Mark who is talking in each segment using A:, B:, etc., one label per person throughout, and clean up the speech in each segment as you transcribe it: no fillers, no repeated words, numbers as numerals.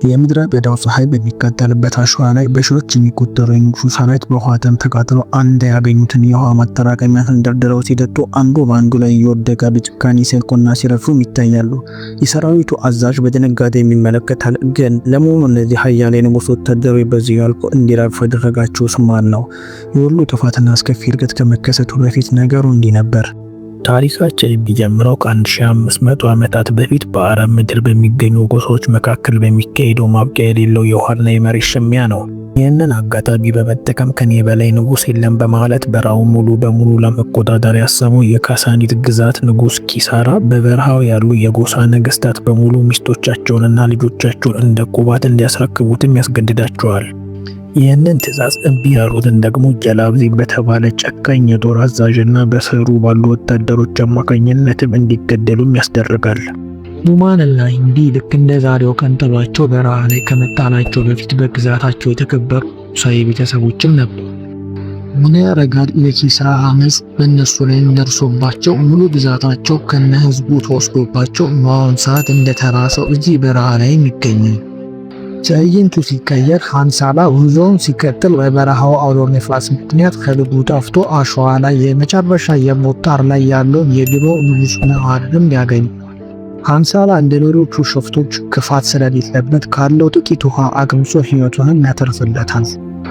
A: የምድረ በዳው ፀሐይ በሚቃጠልበት አሸዋ ላይ በሺዎች የሚቆጠሩ የንጉሱ ሰራዊት በውሃ ጥም ተቃጥለው አንድ ያገኙትን የውሃ ማጠራቀሚያ ተንደርድረው ሲጠጡ አንዱ በአንዱ ላይ እየወደቀ በጭካኔ ሲያልቁና ሲረግፉም ይታያሉ። የሰራዊቱ አዛዥ በድንጋጤ ይመለከታል። ግን ለመሆኑ እነዚህ ኃያል የንጉስ ወታደሮች በዚህ ያልቁ እንዲረግፉ ያደረጋቸውስ ማን ነው? የሁሉ ጥፋትና አስከፊ እድገት ከመከሰቱ በፊት ነገሩ እንዲህ ነበር።
B: ታሪካችን የሚጀምረው ከ1500 ዓመታት በፊት በአረብ ምድር በሚገኙ ጎሳዎች መካከል በሚካሄደው ማብቂያ የሌለው የውሃና የመሬት ሽሚያ ነው። ይህንን አጋጣሚ በመጠቀም ከኔ በላይ ንጉስ የለም በማለት በረሃውን ሙሉ በሙሉ ለመቆጣጠር ያሰበው የካሳኒት ግዛት ንጉስ ኪሳራ በበረሃው ያሉ የጎሳ ነገስታት በሙሉ ሚስቶቻቸውንና ልጆቻቸውን እንደ ቁባት እንዲያስረክቡትም ያስገድዳቸዋል። ይህንን ትዕዛዝ እምቢ ያሉትን ደግሞ ጀላብዚን በተባለ ጨካኝ የጦር አዛዥና በስሩ ባሉ ወታደሮች አማካኝነትም እንዲገደሉም ያስደርጋል።
C: ኑማንና ሂንዲ ልክ እንደ ዛሬው ቀን ጥሏቸው በረሃ ላይ ከመጣላቸው በፊት በግዛታቸው የተከበሩ ንጉሳዊ ቤተሰቦችም ነበሩ። ምን ያረጋል፣ የኪስራ አመፅ በእነሱ ላይ ደርሶባቸው ሙሉ ግዛታቸው ከነ ህዝቡ ተወስዶባቸው በአሁኑ ሰዓት እንደተራሰው እዚህ በረሃ ላይ ይገኛል። ትዕይንቱ ሲቀየር ሃንሳላ ጉዞውን ሲቀጥል በበረሃው አውሎ ነፋስ ምክንያት ከልቡ ጠፍቶ አሸዋ ላይ የመጨረሻ የሞት ጣር ላይ ያለውን የድሮ ንጉስ መዋድም ያገኝ። ሃንሳላ እንደ ሌሎቹ ሸፍቶች ክፋት ስለሌለበት ካለው ጥቂት ውሃ አቅምሶ ህይወቱንም ያተርፍለታል።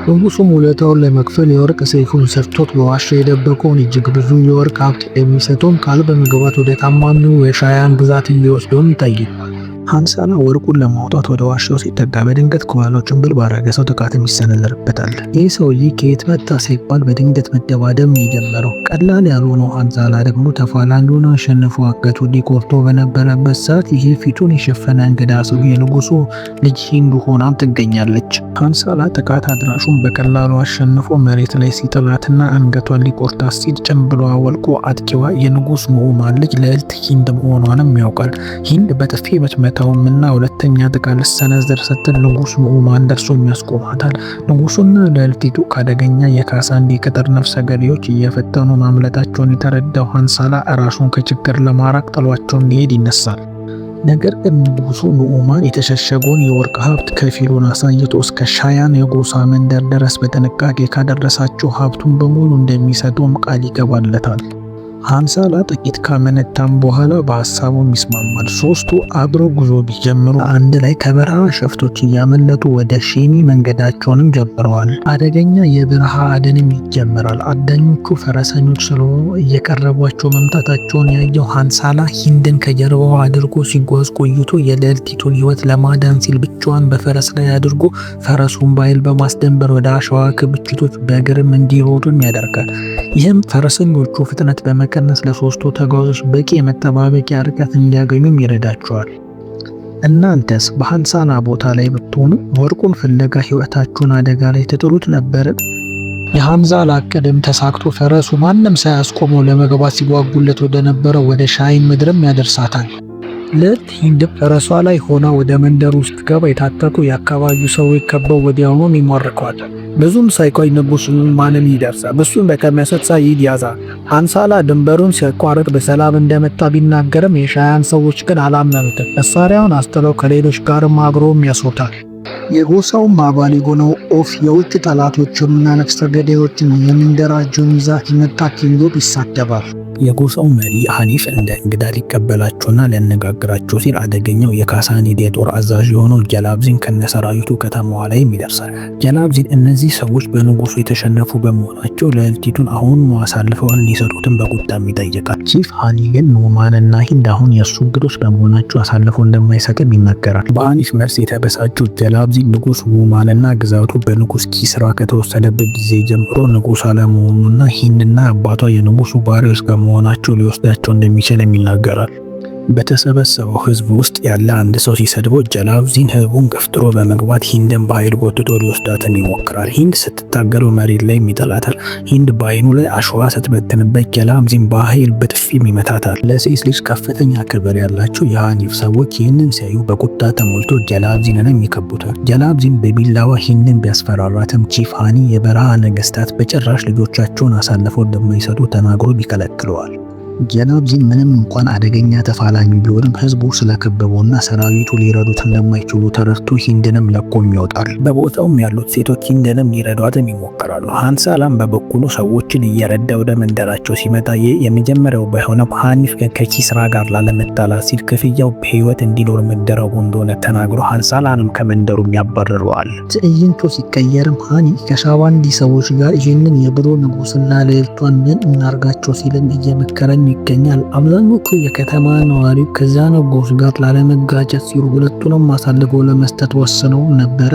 C: ንጉሱም ውለታውን ለመክፈል የወርቅ ሰይፉን ሰጥቶት በዋሻ የደበቀውን እጅግ ብዙ የወርቅ ሀብት የሚሰጠውን ቃል በመግባት ወደ ታማሚው የሻያን ግዛት ሊወስደውም ይጠይቃል። ሃንሳላ ወርቁን ለማውጣት ወደ ዋሻው ሲጠጋ በድንገት ከኋላው ጭንብል ባረገ ሰው ጥቃትም ይሰነዘርበታል። ይህ ሰውዬ ከየት መጣ ሲባል በድንገት መደባደብ የጀመረው ቀላል ያልሆነው ሃንሳላ ደግሞ ተፋላሚውን አሸንፎ አንገቱ ሊቆርጦ በነበረበት ሰዓት ይህ ፊቱን የሸፈነ እንግዳ ሰው የንጉሱ ልጅ ሂንዱ ሆናም ትገኛለች። ሃንሳላ ጥቃት አድራሹን በቀላሉ አሸንፎ መሬት ላይ ሲጥላትና አንገቷን ሊቆርጣት ሲል ጭንብሏ ወልቆ አጥቂዋ የንጉስ ኑዑማን ልጅ ልዕልት ሂንድ መሆኗንም ያውቃል። ሂንድ በጥፊ ምና ሁለተኛ ጥቃት ልትሰነዝር ስትል ንጉስ ኑዑማን ደርሶ ያስቆማታል። ንጉሱና ልዕልቲቱ ካደገኛ የካሳንዲ ቅጥር ነፍሰ ገዳዮች እየፈተኑ ማምለጣቸውን የተረዳው ሃንሳላ ራሱን ከችግር ለማራቅ ጥሏቸው እንዲሄድ ይነሳል። ነገር ግን ንጉሱ ኑዑማን የተሸሸገውን የወርቅ ሀብት ከፊሉን አሳይቶ እስከ ሻያን የጎሳ መንደር ድረስ በጥንቃቄ ካደረሳቸው ሀብቱን በሙሉ እንደሚሰጠውም ቃል ይገባለታል። ሃንሳላ ጥቂት ካመነታም በኋላ በሐሳቡም ይስማማል። ሶስቱ አብረው ጉዞ ቢጀምሩ አንድ ላይ ከበረሃ ሸፍቶች እያመለጡ ወደ ሼኒ መንገዳቸውንም ጀምረዋል። አደገኛ የበረሃ አደንም ይጀምራል። አዳኞቹ ፈረሰኞች ስለሆኑ እየቀረቧቸው መምጣታቸውን ያየው ሃንሳላ ሂንድን ከጀርባው አድርጎ ሲጓዝ ቆይቶ የልዕልቲቱን ሕይወት ለማዳን ሲል ብቻዋን በፈረስ ላይ አድርጎ ፈረሱን በኃይል በማስደንበር ወደ አሸዋ ክምችቶች በእግርም እንዲሮጡም ያደርጋል። ይህም ፈረሰኞቹ ፍጥነት በመቀነስ ለሶስቱ ተጓዦች በቂ የመጠባበቂያ ርቀት እንዲያገኙም ይረዳቸዋል። እናንተስ በሃንሳላ ቦታ ላይ ብትሆኑ ወርቁን ፍለጋ ህይወታችሁን አደጋ ላይ ትጥሉት ነበር? የሃንሳላ ዕቅድም ተሳክቶ ፈረሱ ማንም ሳያስቆመው ለመግባት ሲጓጉለት ወደ ነበረው ወደ ሻይን ምድርም ያደርሳታል። ልዕልት ሂንድም ፈረሷ ላይ ሆና ወደ መንደር ውስጥ ገባ የታጠቁ የአካባቢው ሰዎች ከበው ወዲያውኑ ይማርኳል። ብዙም ሳይቆይ ንጉስ ኑዑማንም ይደርሳል። እሱን በተመሳሳይ ሰዓት ያዛል። ሃንሳላ ድንበሩን ሲያቋርጥ በሰላም እንደመጣ ቢናገርም የሻያን ሰዎች ግን አላመኑትም። መሳሪያውን አስጥለው ከሌሎች ጋርም አብሮም ያስሮታል። የጎሳውም አባል የሆነው ኦፍ የውጭ ጠላቶችንና ነፍሰ ገዳዮችን የምንደራጀውን ይዛት የመጣች ይዞ ይሳደባል።
B: የጎሳው መሪ ሐኒፍ እንደ እንግዳ ሊቀበላቸውና ሊያነጋግራቸው ሲል አደገኛው የካሳኒድ የጦር አዛዥ የሆነው ጀላብዚን ከነሰራዊቱ ከተማዋ ላይ ይደርሳል። ጀላብዚን እነዚህ ሰዎች በንጉሱ የተሸነፉ በመሆናቸው ልዕልቲቱን አሁን አሳልፈው እንዲሰጡትም በቁጣም ይጠይቃል። ቺፍ ሃኒ ግን ኑዑማንና ሂንድ አሁን የእሱ እንግዶች በመሆናቸው አሳልፈው እንደማይሰጥም ይናገራል። በሐኒፍ መልስ የተበሳጩት ጀላብዚን ንጉስ ኑዑማንና ግዛቱ በንጉስ ኪስራ ከተወሰደበት ጊዜ ጀምሮ ንጉስ አለመሆኑና ሂንድና አባቷ የንጉሱ ባሪያዎች መሆናቸው ሊወስዳቸው እንደሚችል ይናገራል። በተሰበሰበው ህዝብ ውስጥ ያለ አንድ ሰው ሲሰድበው ጀላብዚን ህዝቡን ገፍትሮ በመግባት ሂንድን በኃይል ጎትቶ ሊወስዳትም ይሞክራል። ሂንድ ስትታገለው መሬት ላይ ይጥላታል። ሂንድ በዓይኑ ላይ አሸዋ ስትበትንበት ጀላብዚን በኃይል በጥፊም ይመታታል። ለሴት ልጅ ከፍተኛ ክብር ያላቸው የሐኒፍ ሰዎች ይህንን ሲያዩ በቁጣ ተሞልቶ ጀላብዚንንም ይከቡታል። ጀላብዚን በቢላዋ ሂንድን ቢያስፈራራትም ቺፍ ሃኒ የበረሃ ነገስታት በጭራሽ ልጆቻቸውን አሳልፈው እንደማይሰጡ ተናግሮ ይከለክለዋል።
A: ጀላብዚን ምንም እንኳን አደገኛ ተፋላሚ ቢሆንም ህዝቡ ስለከበበውና ሰራዊቱ ሊረዱት እንደማይችሉ ተረድቶ ሂንድንም ለቆም ይወጣል።
B: በቦታውም ያሉት ሴቶች ሂንድንም ሊረዷትም ይሞክራሉ። ሃንሳላም በበኩሉ ሰዎችን እየረዳ ወደ መንደራቸው ሲመጣ የመጀመሪያው ባይሆንም ሃኒፍ ግን ከኪስራ ጋር ላለመጣላት ሲል ክፍያው በህይወት እንዲኖር መደረጉ እንደሆነ ተናግሮ ሃንሳላንም ከመንደሩም ያባርረዋል።
A: ትዕይንቱ ሲቀየርም ሃኒፍ ከሻባንዲ ሰዎች ጋር ይህንን የብሮ ንጉስና ልዕልቷን ምን እናርጋቸው ሲልም እየመከረን ይገኛል። አብዛኞቹ የከተማ ነዋሪ ከዚያ ንጉስ ጋር ላለመጋጨት ሲሉ ሁለቱንም አሳልፈው ለመስጠት ወስነው ነበረ።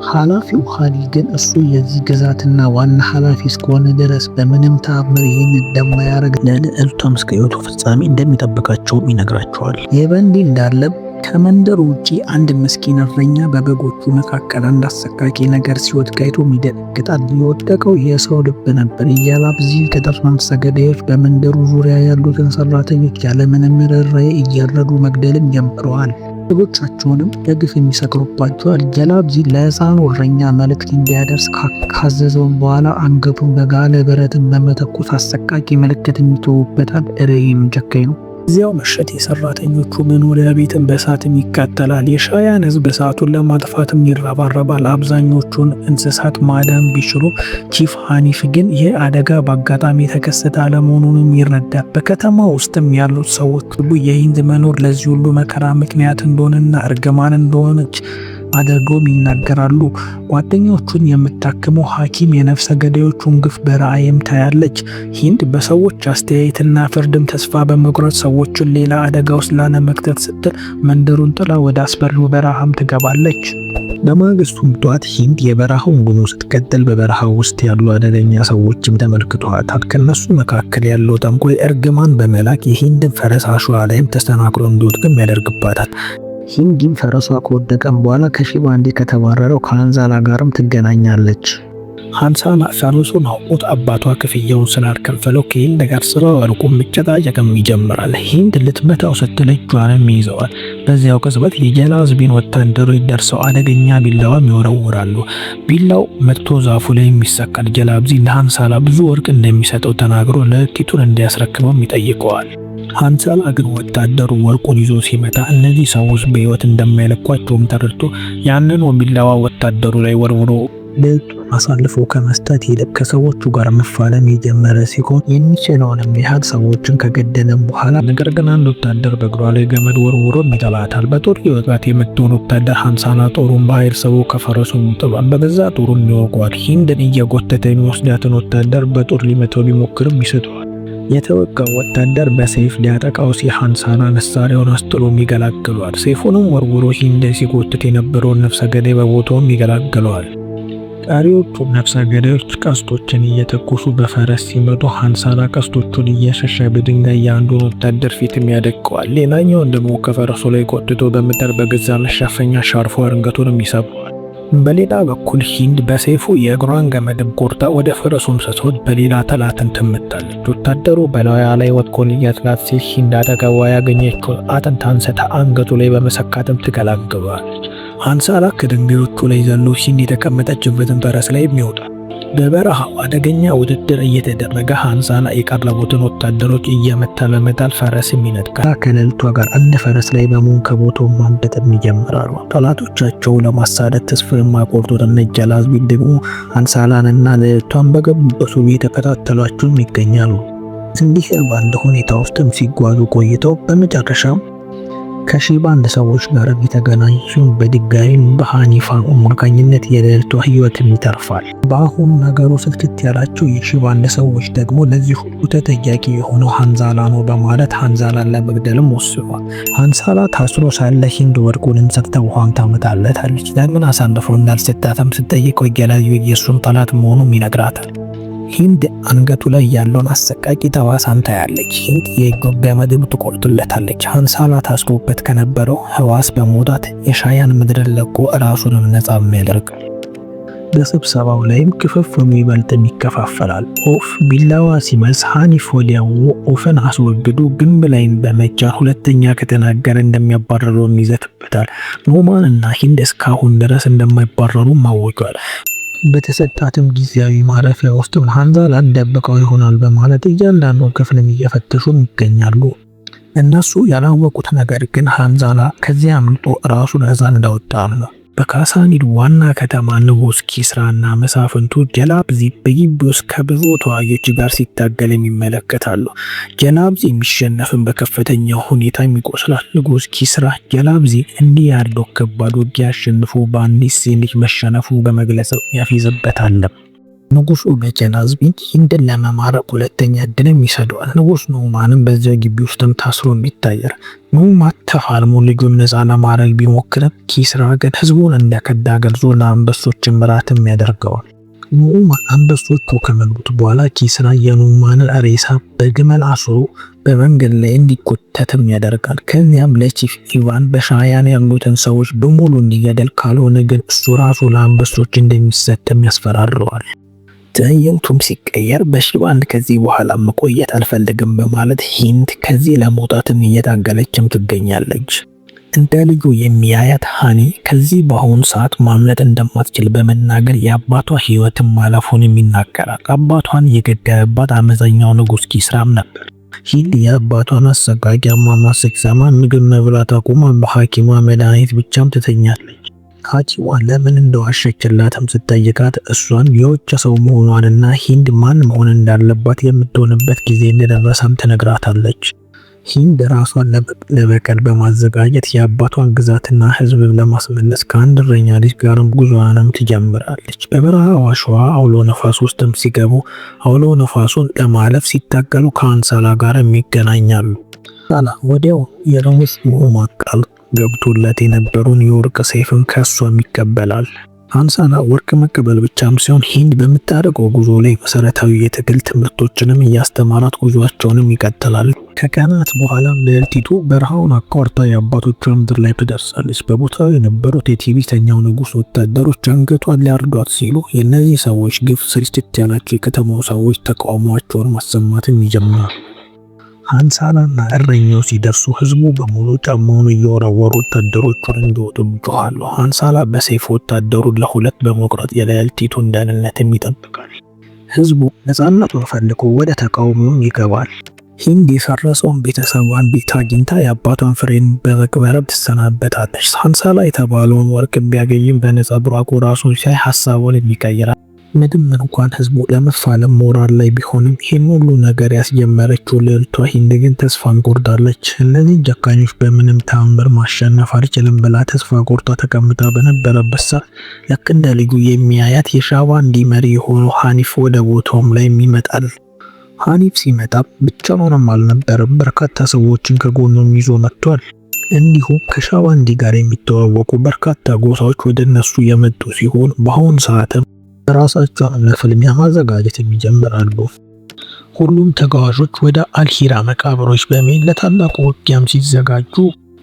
A: ኃላፊው ሃኒፍ ግን እሱ የዚህ ግዛትና ዋና ኃላፊ እስከሆነ ድረስ በምንም ተአምር ይህን እንደማያደርግ ለልዕልቷም እስከ ሕይወቱ ፍጻሜ እንደሚጠብቃቸውም ይነግራቸዋል። ይህ በእንዲህ እንዳለ ከመንደሩ ውጪ አንድ ምስኪን እረኛ በበጎቹ መካከል አንድ አሰቃቂ ነገር ሲወድቅ አይቶ ይደነግጣል። የወደቀው የሰው ልብ ነበር። የጀላብዚ ቅጥር ነፍሰ ገዳዮች በመንደሩ ዙሪያ ያሉትን ሰራተኞች ያለምንም ርኅራኄ እያረዱ መግደልም ጀምረዋል። ልጆቻቸውንም በግፍ የሚሰቅሉባቸዋል። ጀላብዚ ለሕፃኑ እረኛ መልእክት እንዲያደርስ ካዘዘውን በኋላ አንገቱን በጋለ ብረትን በመተኮስ አሰቃቂ ምልክት የሚተውበታል። ይህም ጨካኝ ነው።
B: እዚያው ምሽት የሰራተኞቹ መኖሪያ ቤትን በእሳትም ይቃጠላል። የሻያን ህዝብ እሳቱን ለማጥፋትም ይረባረባል። አብዛኞቹን እንስሳት ማዳን ቢችሉ ቺፍ ሃኒፍ ግን ይህ አደጋ በአጋጣሚ የተከሰተ አለመሆኑንም ይረዳል። በከተማ ውስጥም ያሉት ሰዎች ሁሉ የሂንድ መኖር ለዚህ ሁሉ መከራ ምክንያት እንደሆነና እርግማን እንደሆነች አድርገውም ይናገራሉ። ጓደኞቹን የምታክመው ሐኪም የነፍሰ ገዳዮቹን ግፍ በራእይም ታያለች። ሂንድ በሰዎች አስተያየትና ፍርድም ተስፋ በመቁረጥ ሰዎችን ሌላ አደጋ ውስጥ ላለመክተት ስትል መንደሩን ጥላ ወደ አስፈሪው በረሃም ትገባለች። በማግስቱም ጧት ሂንድ የበረሃውን ጉዞ ስትቀጥል በበረሃው ውስጥ ያሉ አደገኛ ሰዎችም ተመልክተዋታል። ከነሱ መካከል ያለው ጠንቋይ እርግማን በመላክ የሂንድን ፈረስ አሸዋ ላይም ተስተናክሎ እንዲወድቅም ያደርግባታል። ሂንድም ፈረሷ ከወደቀም በኋላ ከሺባንዲ ከተባረረው ከሃንዛላ ጋርም ትገናኛለች። ሃንሳላ ፈረሱን አውቆት አባቷ ክፍያውን ስላልከፈለው ከሂንድ ጋር ስራው አርቆ መጨቃጨቅም ይጀምራል። ሂንድ ልትመታው ስትል እጇንም ይይዘዋል። በዚያው ቅጽበት የጀላዝቢን ወታደሮች ደርሰው አደገኛ ቢላዋም ይወረውራሉ። ቢላው መጥቶ ዛፉ ላይ የሚሰቀል ጀላብዚ ለሃንሳላ ብዙ ወርቅ እንደሚሰጠው ተናግሮ ለእኪቱን እንዲያስረክበውም ይጠይቀዋል። ሃንሳላ ግን ወታደሩ ወርቁን ይዞ ሲመጣ እነዚህ ሰዎች በሕይወት እንደማይለቋቸውም ተረድቶ ያንን ቢላዋ ወታደሩ ላይ ወርውሮ ልዕልቱን አሳልፎ ከመስጠት ይልቅ ከሰዎቹ ጋር መፋለም የጀመረ ሲሆን የሚችለውንም ያህል ሰዎችን ከገደለም በኋላ ነገር ግን አንድ ወታደር በእግሯ ላይ ገመድ ወርውሮ ይጠላታል። በጦር ሊወጋት የምትሆን ወታደር ሃንሳላ ጦሩን በኃይል ሰው ከፈረሱም ጥሏል። በገዛ ጦሩን ይወጓል። ሂንድን እየጎተተ የሚወስዳትን ወታደር በጦር ሊመተው ቢሞክርም ይስተዋል። የተወጋው ወታደር በሰይፍ ሊያጠቃው ሲል ሃንሳላ መሳሪያውን አስጥሎም ይገላግለዋል። ሰይፉንም ወርውሮ ሂንድን ሲጎትት የነበረውን ነፍሰ ገዳይ በቦታውም ይገላግለዋል። ቀሪዎቹ ነፍሰ ገዳዮች ቀስቶችን እየተኮሱ በፈረስ ሲመጡ ሃንሳላ ቀስቶቹን እየሸሸ በድንጋይ የአንዱን ወታደር ፊትም ያደቀዋል። ሌላኛውን ደግሞ ከፈረሱ ላይ ቆጥቶ በምድር በገዛ መሸፈኛ ሻርፎ አንገቱንም ይሰብረዋል። በሌላ በኩል ሂንድ በሰይፉ የእግሯን ገመድም ቆርጣ ወደ ፈረሱም ስትወስድ በሌላ ጠላትን ትመታለች። ወታደሩ በላዩ ላይ ወድቆ ሊገድላት ሲል ሂንድ አጠገቧ ያገኘችው አጥንት አንስታ አንገቱ ላይ በመሰካትም ትገላግለዋለች። ሃንሳላ ከድንጋዮቹ ላይ ዘሎ ሂንድ የተቀመጠችበትን ፈረስ ላይ ይወጣል። በበረሃው አደገኛ ውድድር እየተደረገ ሃንሳላ የቀረቡትን ወታደሮች እየመታ በመጣል ፈረስም ይነጥቃል። ከልዕልቷ ጋር አንድ ፈረስ ላይ በመሆን ከቦታው ማምለጥም ይጀምራሉ። ጠላቶቻቸው ለማሳደድ ተስፋ የማይቆርጡት እነ ጀላዝቢ ደግሞ ሃንሳላንና ልዕልቷን በገቡበት እየተከታተሏቸውም ይገኛሉ። እንዲህ ባለ ሁኔታ ውስጥም ሲጓዙ ቆይተው በመጨረሻም ከሺባንዲ ሰዎች ጋር የተገናኙ ሲሆን በድጋሚ በሃኒፍ አማካኝነት የልዕልቷ ሕይወትም ይተርፋል። በአሁኑ ነገሩ ስልችት ያላቸው የሺባንዲ ሰዎች ደግሞ ለዚህ ሁሉ ተጠያቂ የሆነው ሃንዛላ ነው በማለት ሃንዛላን ለመግደልም ወስኗል። ሃንሳላ ታስሮ ሳለ ሂንድ ወርቁን ሰርታ ውሃን ታመጣለታለች። ለምን አሳልፎ እንዳልሰጣትም ስትጠይቀው ጀላዝቢ የእሱም ጠላት መሆኑም ይነግራታል። ሂንድ አንገቱ ላይ ያለውን አሰቃቂ ጠባሳን ታያለች። ሂንድ የእጁን ገመድም ትቆርጥለታለች። ሃንሳላ ታስሮበት ከነበረው ህዋስ በመውጣት የሻያን ምድርን ለቆ ራሱንም ነጻ ያደርጋል። በስብሰባው ላይም ክፍፍሉ ይበልጥም ይከፋፈላል። ኦፍ ቢላዋ ሲመስ ሃኒፍ ወዲያው ኦፍን አስወግዱ ግንብ ላይም በመጫን ሁለተኛ ከተናገረ እንደሚያባረረው ይዘትበታል። ኖማን እና ሂንድ እስካሁን ድረስ እንደማይባረሩ ማወቋል።
C: በተሰጣትም ጊዜያዊ ማረፊያ ውስጥ ሃንዛላን ደብቀው ይሆናል በማለት እያንዳንዱን ክፍልም እየፈተሹ ይገኛሉ። እነሱ ያላወቁት ነገር ግን ሃንዛላ ከዚያ አምልጦ ራሱን ነፃ እንዳወጣ ነው። በካሳኒድ ዋና ከተማ ንጉስ ኪስራና መሳፍንቱ ጀላብዚ በግቢ ውስጥ ከብዙ ተዋጊዎች ጋር ሲታገል ይመለከታሉ። ጀላብዚ የሚሸነፍን በከፍተኛ ሁኔታ ይቆስላል። ንጉስ ኪስራ ጀላብዚ እንዲህ ያለው ከባድ ውጊያ አሸንፎ በአንዲት ሴት ልጅ መሸነፉ በመግለጽ ያፌዝበታል። ንጉሱ በጀላብዚ ሂንድን ለመማረክ ሁለተኛ እድልም ይሰጠዋል። ንጉስ ኑዕማንም በዚያው ግቢ ውስጥም ታስሮ ይታያል። ኑዕማን ተፋልሞ ልጁን ነፃ ለማድረግ ቢሞክርም ኪስራ ግን ህዝቡን እንደከዳ ገልጾ ለአንበሶች ምራትም ያደርገዋል። ኑዕማን አንበሶቹ ከበሉት በኋላ ኪስራ የኑዕማንን ሬሳ በግመል አስሮ በመንገድ ላይ እንዲጎተትም ያደርጋል። ከዚያም ለቺፍ ኢቫን በሻያን ያሉትን ሰዎች በሙሉ እንዲገደል ካልሆነ ግን እሱ ራሱ ለአንበሶች እንደሚሰጥም ያስፈራረዋል። ትዕይንቱም ሲቀየር በሺባን ከዚህ በኋላ መቆየት አልፈልግም በማለት ሂንድ ከዚህ ለመውጣትም እየታገለችም ትገኛለች። እንደ ልጁ የሚያያት ሃኒ ከዚህ በአሁኑ ሰዓት ማምለጥ እንደማትችል በመናገር የአባቷ ህይወትም ማለፉን ይናገራል። አባቷን የገደለባት አመፀኛው ንጉስ ኪስራም ነበር። ሂንድ የአባቷን አሰቃቂ አሟሟት ስትሰማ ምግብ መብላት አቁማ በሐኪሟ መድኃኒት ብቻም ትተኛለች። ሐኪሟ ለምን እንደዋሸችላትም ስትጠይቃት እሷን የውጭ ሰው መሆኗንና ሂንድ ማን መሆን እንዳለባት የምትሆንበት ጊዜ እንደደረሰም ትነግራታለች። ሂንድ ራሷን ለበቀል በማዘጋጀት የአባቷን ግዛትና ህዝብ ለማስመለስ ከአንድ እረኛ ልጅ ጋርም ጉዞዋንም ትጀምራለች። በበረሃው አሸዋ አውሎ ነፋስ ውስጥም ሲገቡ አውሎ ነፋሱን ለማለፍ ሲታገሉ ከሃንሳላ ጋር ይገናኛሉ። ሃንሳላ ወዲያው የንጉስ ኑዕማን ቃል ገብቶለት የነበረውን የወርቅ ሰይፍን ከሷም ይቀበላል። ሃንሳላ ወርቅ መቀበል ብቻም ሲሆን ሂንድ በምታደርገው ጉዞ ላይ መሰረታዊ የትግል ትምህርቶችንም እያስተማራት ጉዟቸውንም ይቀጥላል። ከቀናት በኋላም ልዕልቲቱ በረሃውን አቋርጣ የአባቶቿ ምድር ላይ ትደርሳለች። በቦታው የነበሩት የትዕቢተኛው ንጉስ ወታደሮች አንገቷን ሊያርዷት ሲሉ የእነዚህ ሰዎች ግፍ ስልችት ያላቸው የከተማው ሰዎች ተቃውሟቸውን ማሰማትም ይጀምራል። ሃንሳላና እረኛው ሲደርሱ ህዝቡ በሙሉ ጫማውን እየወረወሩ ወታደሮቹን እንዲወጡ ይጮኻሉ። ሃንሳላ በሰይፍ ወታደሩን ለሁለት በመቁረጥ የልዕልቲቱን ደህንነትም ይጠብቃል። ህዝቡ ነፃነቱን ፈልጎ ወደ ተቃውሞም ይገባል። ሂንድ የፈረሰውን ቤተሰቧን ቤት አግኝታ የአባቷን ፍሬን በመቅበረብ ትሰናበታለች። ሃንሳላ የተባለውን ወርቅ ቢያገኝም በነጸብራቁ ራሱን ሲያይ ሀሳቡን ይቀይራል። ምንም እንኳን ህዝቡ ለመፋለም ሞራል ላይ ቢሆንም ይህን ሁሉ ነገር ያስጀመረችው ልዕልቷ ሂንድ ግን ተስፋን ቆርጣለች። እነዚህ ጨካኞች በምንም ተአምር ማሸነፍ አልችልም ብላ ተስፋ ቆርጣ ተቀምጣ በነበረበት ሰዓት ልክ እንደ ልጁ የሚያያት የሻባንዲ መሪ የሆነው ሃኒፍ ወደ ቦታውም ላይ ይመጣል። ሃኒፍ ሲመጣ ብቻውንም አልነበረም፣ በርካታ ሰዎችን ከጎኑም ይዞ መጥቷል። እንዲሁም ከሻባንዲ ጋር የሚተዋወቁ በርካታ ጎሳዎች ወደ እነሱ የመጡ ሲሆን በአሁኑ ሰዓትም ራሳቸውን ለፍልሚያ ማዘጋጀት ይጀምራሉ። ሁሉም ተጓዦች ወደ አልሂራ መቃብሮች በመሄድ ለታላቁ ውጊያም ሲዘጋጁ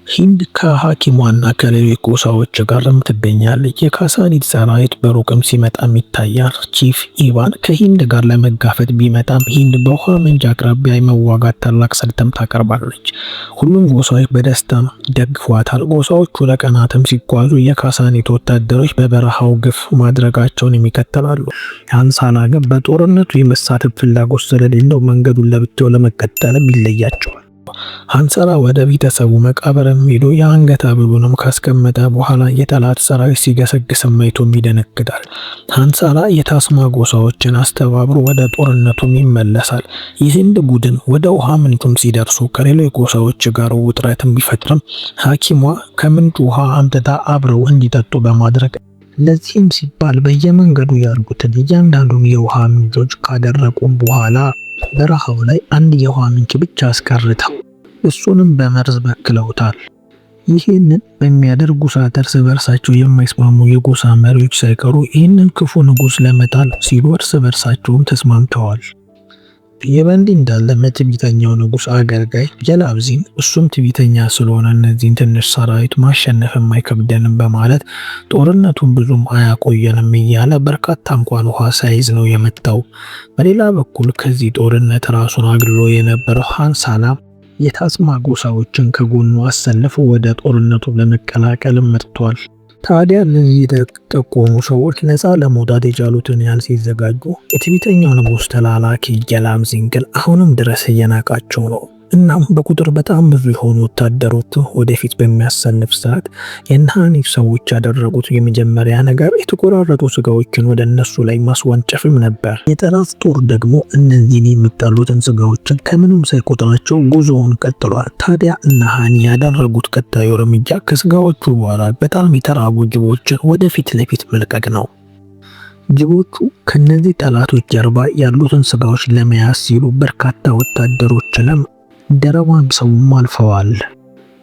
C: ሂንድ ከሐኪሟና ከሌሎች ጎሳዎች ጋርም ትገኛለች። የካሳኒድ ሰራዊት በሩቅም ሲመጣም ይታያል። ቺፍ ኢቫን ከሂንድ ጋር ለመጋፈጥ ቢመጣም ሂንድ በውሃ ምንጭ አቅራቢያ የመዋጋት ታላቅ ስልትም ታቀርባለች። ሁሉም ጎሳዎች በደስታም ደግፏታል። ጎሳዎቹ ለቀናትም ሲጓዙ የካሳኒድ ወታደሮች በበረሃው ግፍ ማድረጋቸውን ይቀጥላሉ። ሃንሳላ ግን በጦርነቱ የመሳተፍ ፍላጎት ስለሌለው መንገዱን ለብቻው ለመቀጠልም ይለያቸዋል። ሃንሳላ ወደ ቤተሰቡ መቃብርም ሄዶ የአንገት ሐብሉንም ካስቀመጠ በኋላ የጠላት ሰራዊት ሲገሰግስም አይቶም ይደነግጣል። ሃንሳላ የታስማ ጎሳዎችን አስተባብሮ ወደ ጦርነቱም ይመለሳል። የሂንድ ቡድን ወደ ውሃ ምንጩም ሲደርሱ ከሌሎች ጎሳዎች ጋር ውጥረትም ቢፈጥርም ሐኪሟ ከምንጩ ውሃ አምጥታ አብረው እንዲጠጡ በማድረግ ለዚህም ሲባል በየመንገዱ ያሉትን እያንዳንዱን የውሃ ምንጮች ካደረቁም በኋላ በረሃው ላይ አንድ የውሃ ምንጭ ብቻ አስቀርተው እሱንም በመርዝ በክለውታል። ይህንን በሚያደርጉ ሰዓት እርስ በርሳቸው የማይስማሙ የጎሳ መሪዎች ሳይቀሩ ይህንን ክፉ ንጉስ ለመጣል ሲሉ እርስ በርሳቸውም ተስማምተዋል። የበንዲ እንዳለ ትዕቢተኛው ንጉስ አገልጋይ ጀላብዚን እሱም ትዕቢተኛ ስለሆነ እነዚህን ትንሽ ሰራዊት ማሸነፍ የማይከብደንም በማለት ጦርነቱን ብዙም አያቆየንም እያለ በርካታ እንኳን ውሃ ሳይዝ ነው የመጣው። በሌላ በኩል ከዚህ ጦርነት ራሱን አግልሎ የነበረው ሃንሳላ የታስማ ጎሳዎችን ከጎኑ አሰልፎ ወደ ጦርነቱ ለመቀላቀል መጥቷል።
B: ታዲያ እነዚህ የተጠቆሙ ሰዎች ነፃ ለመውጣት የቻሉትን ያህል ሲዘጋጁ የትዕቢተኛው ንጉሥ ተላላኪ ጀላብዚን ግን አሁንም ድረስ እየናቃቸው ነው። እናም በቁጥር በጣም ብዙ የሆኑ ወታደሮቹ ወደፊት በሚያሰልፍ ሰዓት የእነ ሐኒፍ ሰዎች ያደረጉት የመጀመሪያ ነገር የተቆራረጡ ስጋዎችን ወደ እነሱ ላይ ማስወንጨፍም ነበር። የጠላት ጦር ደግሞ እነዚህን የሚጣሉትን ስጋዎችን ከምንም ሳይቆጥራቸው ጉዞውን ቀጥሏል። ታዲያ እነ ሐኒ ያደረጉት ቀጣዩ እርምጃ ከስጋዎቹ በኋላ በጣም የተራቡ ጅቦችን ወደፊት ለፊት መልቀቅ ነው። ጅቦቹ ከነዚህ ጠላቶች ጀርባ ያሉትን ስጋዎች ለመያዝ ሲሉ በርካታ ወታደሮችንም ደረባም ሰውም አልፈዋል።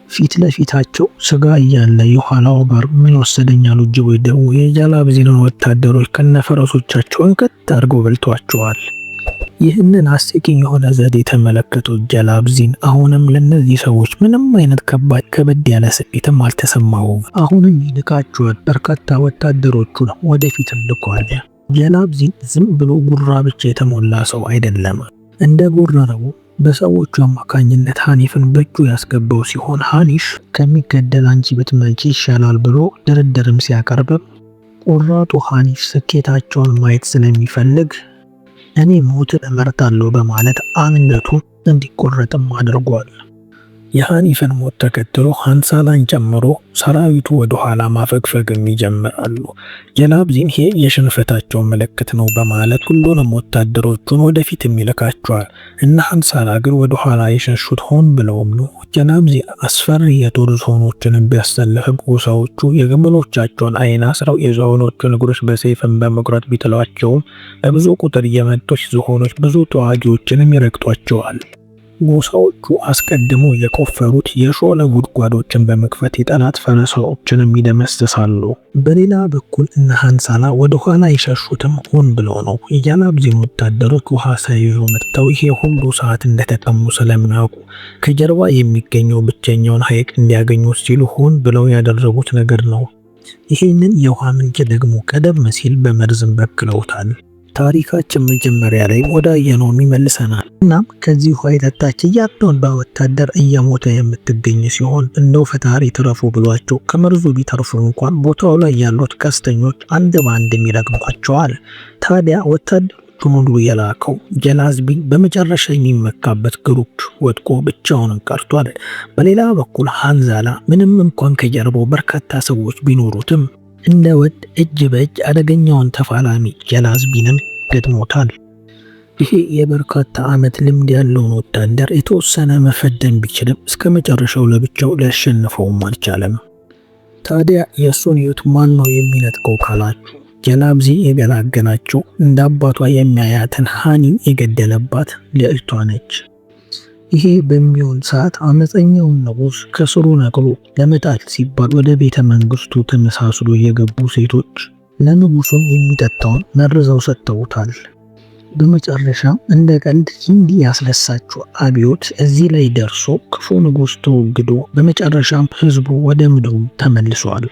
B: ፊት ለፊታቸው ስጋ እያለ የኋላው ጋር ምን ወሰደኝ ያሉ ጅቦች ደግሞ የጀላብዚንን ወታደሮች ከነፈረሶቻቸው እንቀጥ አድርገው በልቷቸዋል። ይህንን አስቂኝ የሆነ ዘዴ የተመለከቱት ጀላብዚን አሁንም ለነዚህ ሰዎች ምንም አይነት ከበድ ያለ ስሜትም አልተሰማውም። አሁንም ይልካቸዋል። በርካታ ወታደሮቹን ወደፊት ልኳል። ጀላብዚን ዝም ብሎ ጉራ ብቻ የተሞላ ሰው አይደለም። እንደ ጎረረው በሰዎቹ አማካኝነት ሐኒፍን በእጁ ያስገባው ሲሆን ሐኒሽ ከሚገደል አንቺ ብትመጪ ይሻላል ብሎ ድርድርም ሲያቀርብም ቆራጡ ሐኒፍ ስኬታቸውን ማየት ስለሚፈልግ እኔ ሞትን እመርጣለሁ በማለት አንገቱ እንዲቆረጥም አድርጓል። የሐኒፍን ሞት ተከትሎ ሃንሳላን ጨምሮ ሰራዊቱ ወደ ኋላ ማፈግፈግም ይጀምራሉ። ጀላብዚን ይሄ የሽንፈታቸው ምልክት ነው በማለት ሁሉንም ወታደሮቹን ወደፊት ይልካቸዋል። እና ሃንሳላ ግን ወደ ኋላ የሸሹት ሆን ብለውም ነው። ጀላብዚን አስፈሪ የጦር ዝሆኖችን ቢያሰልፍም ጎሳዎቹ የግመሎቻቸውን አይን አስረው የዝሆኖቹን እግሮች በሰይፍም በመቁረጥ ቢጥሏቸውም በብዙ ቁጥር የመጡት ዝሆኖች ብዙ ተዋጊዎችንም ይረግጧቸዋል። ጎሳዎቹ አስቀድሞ የቆፈሩት የሾለ ጉድጓዶችን በመክፈት የጠላት ፈረሶችንም ይደመስሳሉ። በሌላ በኩል እነ ሃንሳላ ወደ ኋላ የሸሹትም ሆን ብለው ነው። የጀላብዚን ወታደሮች ውሃ ሳይዙ መጥተው ይሄ ሁሉ ሰዓት እንደተቀሙ ስለሚያውቁ ከጀርባ የሚገኘው ብቸኛውን ሐይቅ እንዲያገኙት ሲሉ ሆን ብለው ያደረጉት ነገር ነው። ይህንን የውሃ ምንጭ ደግሞ ቀደም ሲል በመርዝም በክለውታል። ታሪካችን መጀመሪያ ላይ ወዳየነው ይመልሰናል። እናም ከዚህ ውሃ የጠጣች እያንዳንዷ ወታደር እየሞተ የምትገኝ ሲሆን እንደው ፈጣሪ ትረፉ ብሏቸው ከመርዙ ቢተርፉ እንኳን ቦታው ላይ ያሉት ቀስተኞች አንድ በአንድ ይረግሟቸዋል። ታዲያ ወታደሮቹን ሁሉ የላከው ጀላዝቢን በመጨረሻ የሚመካበት ግሩፕ ወድቆ ብቻውን ቀርቷል። በሌላ በኩል ሃንዛላ ምንም እንኳን ከጀርባው በርካታ ሰዎች ቢኖሩትም እንደ ወድ እጅ በእጅ አደገኛውን ተፋላሚ ጀላዝቢንን ገጥሞታል። ይሄ የበርካታ ዓመት ልምድ ያለውን ወታደር የተወሰነ መፈደን ቢችልም እስከ መጨረሻው ለብቻው ሊያሸንፈውም አልቻለም። ታዲያ የእሱን ሕይወት ማን ነው የሚነጥቀው ካላችሁ ጀላብዚ የገላገላቸው እንደ አባቷ የሚያያትን ሐኒን የገደለባት ልዕልቷ ነች። ይሄ በሚሆን ሰዓት አመፀኛውን ንጉሥ ከስሩ ነቅሎ ለመጣል ሲባል ወደ ቤተ መንግስቱ ተመሳስሎ የገቡ ሴቶች ለንጉሱም የሚጠጣውን መርዘው ሰጥተውታል። በመጨረሻም እንደ ቀልድ እንዲህ ያስነሳችው አብዮት እዚህ ላይ ደርሶ ክፉ ንጉሥ ተወግዶ በመጨረሻም ህዝቡ ወደ ምድሩ ተመልሷል።